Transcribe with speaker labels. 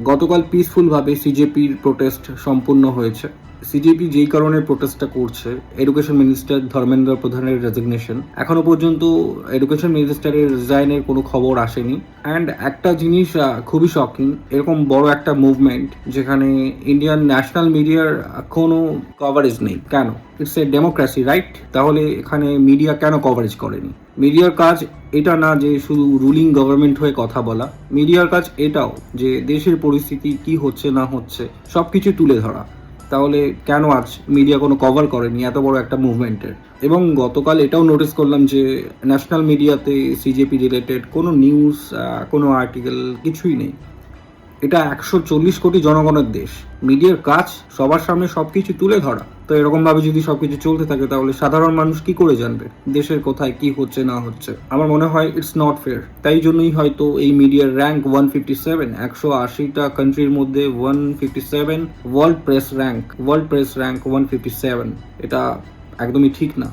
Speaker 1: গতকাল পিসফুলভাবে সিজেপির প্রোটেস্ট সম্পূর্ণ হয়েছে। সিজেপি যেই কারণে প্রোটেস্টটা করছে, এডুকেশন মিনিস্টার ধর্মেন্দ্র প্রধানের রেজিগনেশন, এখনো পর্যন্ত এডুকেশন মিনিস্টারের রিজাইনের কোনো খবর আসেনি। অ্যান্ড একটা জিনিস খুবই শকিং, এরকম বড় একটা মুভমেন্ট যেখানে ইন্ডিয়ান ন্যাশনাল মিডিয়ার কোনো কভারেজ নেই। কেন? It's a democracy, right? তাহলে এখানে মিডিয়া কেন কভারেজ করেনি? মিডিয়ার কাজ এটা না যে শুধু রুলিং গভর্নমেন্ট হয়ে কথা বলা, মিডিয়ার কাজ এটাও যে দেশের পরিস্থিতি কি হচ্ছে না হচ্ছে সব কিছু তুলে ধরা। তাহলে কেন আজ মিডিয়া কোনো কভার করেনি এত বড় একটা মুভমেন্টের? এবং গতকাল এটাও নোটিস করলাম যে ন্যাশনাল মিডিয়াতে সিজেপি রিলেটেড কোনো নিউজ, কোনো আর্টিকেল কিছুই নেই। এটা 140 কোটি জনগণের দেশ, মিডিয়ার কাজ সবার সামনে সবকিছু তুলে ধরা। তো এরকম ভাবে যদি সবকিছু চলতে থাকে তাহলে সাধারণ মানুষ কি করে জানবে দেশের কোথায় কি হচ্ছে না হচ্ছে? আমার মনে হয় ইটস নট ফেয়ার। তাই জন্যই হয়তো এই মিডিয়ার র্যাঙ্ক 157, 180টা কান্ট্রির মধ্যে 157, ওয়ার্ল্ড প্রেস র্যাঙ্ক 157, এটা একদমই ঠিক না।